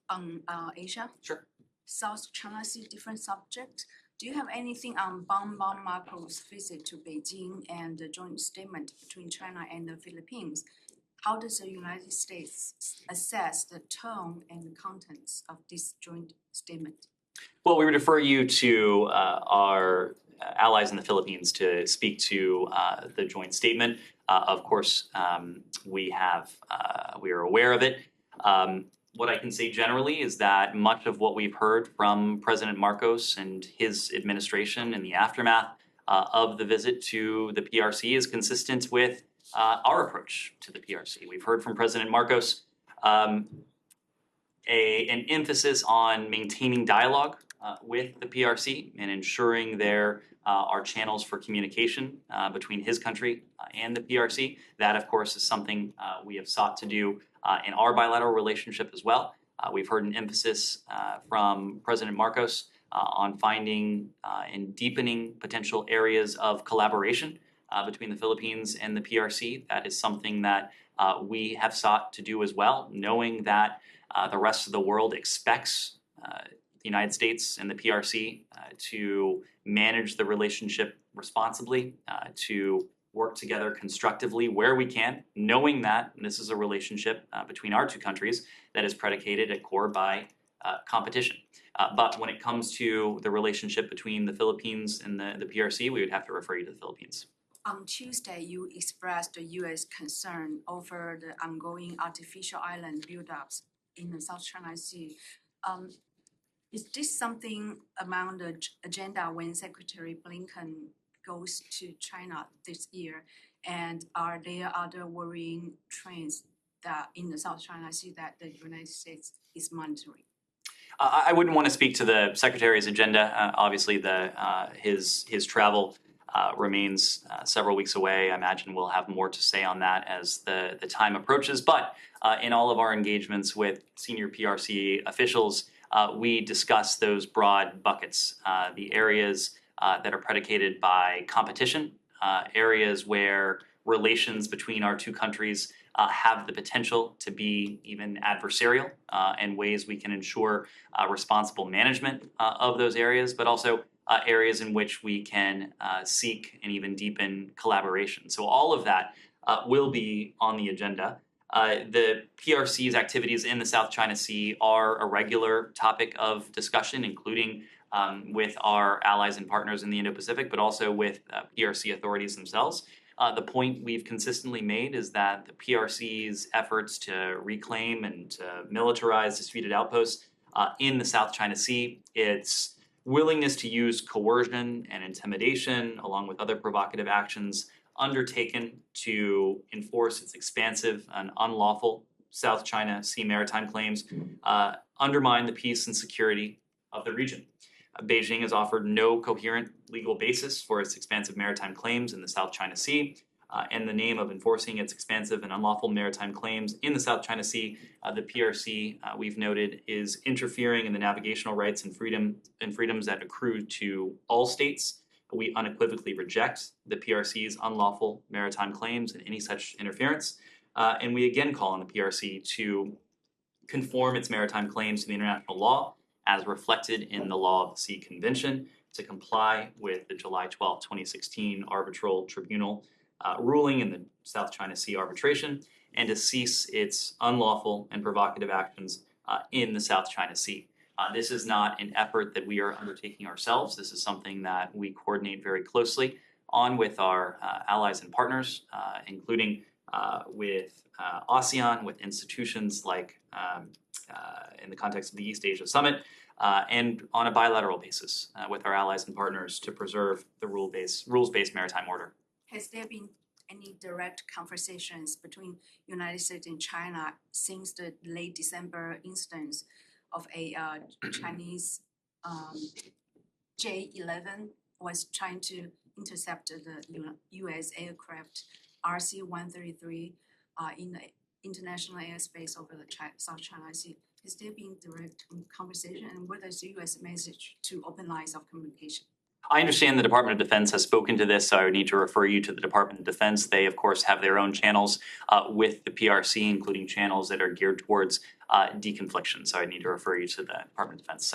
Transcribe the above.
on Asia. Sure. South China Sea, different subject. Do you have anything on Bongbong Marcos' visit to Beijing and the joint statement between China and the Philippines? How does the United States assess the tone and the contents of this joint statement? Well, we would refer you to our allies in the Philippines to speak to the joint statement. Of course, we are aware of it. What I can say generally is that much of what we've heard from President Marcos and his administration in the aftermath of the visit to the PRC is consistent with our approach to the PRC. We've heard from President Marcos an emphasis on maintaining dialogue with the PRC and ensuring there are channels for communication between his country and the PRC. That, of course, is something we have sought to do in our bilateral relationship as well. We've heard an emphasis from President Marcos on finding and deepening potential areas of collaboration between the Philippines and the PRC. That is something that we have sought to do as well, knowing that the rest of the world expects the United States and the PRC to manage the relationship responsibly, to work together constructively where we can, knowing that this is a relationship between our two countries that is predicated at core by competition. But when it comes to the relationship between the Philippines and the PRC, we would have to refer you to the Philippines. On Tuesday, you expressed the U.S. concern over the ongoing artificial island buildups in the South China Sea. Is this something among the agenda when Secretary Blinken goes to China this year? And are there other worrying trends that in the South China Sea that the United States is monitoring? I wouldn't want to speak to the Secretary's agenda. Obviously, his travel remains several weeks away. I imagine we'll have more to say on that as the time approaches. But in all of our engagements with senior PRC officials, we discuss those broad buckets, the areas that are predicated by competition, areas where relations between our two countries have the potential to be even adversarial, and ways we can ensure responsible management of those areas, but also areas in which we can seek and even deepen collaboration. So all of that will be on the agenda. The PRC's activities in the South China Sea are a regular topic of discussion, including with our allies and partners in the Indo-Pacific, but also with PRC authorities themselves. The point we've consistently made is that the PRC's efforts to reclaim and to militarize disputed outposts in the South China Sea, its willingness to use coercion and intimidation, along with other provocative actions undertaken to enforce its expansive and unlawful South China Sea maritime claims, undermine the peace and security of the region. Beijing has offered no coherent legal basis for its expansive maritime claims in the South China Sea. In the name of enforcing its expansive and unlawful maritime claims in the South China Sea, the PRC, we've noted, is interfering in the navigational rights and freedoms that accrue to all states. We unequivocally reject the PRC's unlawful maritime claims and any such interference. And we again call on the PRC to conform its maritime claims to the international law as reflected in the Law of the Sea Convention, to comply with the July 12, 2016 Arbitral Tribunal ruling in the South China Sea arbitration, and to cease its unlawful and provocative actions in the South China Sea. This is not an effort that we are undertaking ourselves. This is something that we coordinate very closely on with our allies and partners, including with ASEAN, with institutions like in the context of the East Asia Summit, and on a bilateral basis with our allies and partners to preserve the rules-based maritime order. Has there been any direct conversations between United States and China since the late December instance of a Chinese J-11 was trying to intercept the U.S. aircraft RC-133 in the international airspace over the South China Sea? Has there been direct conversation, and what is the U.S. message to open lines of communication? I understand the Department of Defense has spoken to this, so I would need to refer you to the Department of Defense. They, of course, have their own channels with the PRC, including channels that are geared towards deconfliction. So I need to refer you to the Department of Defense.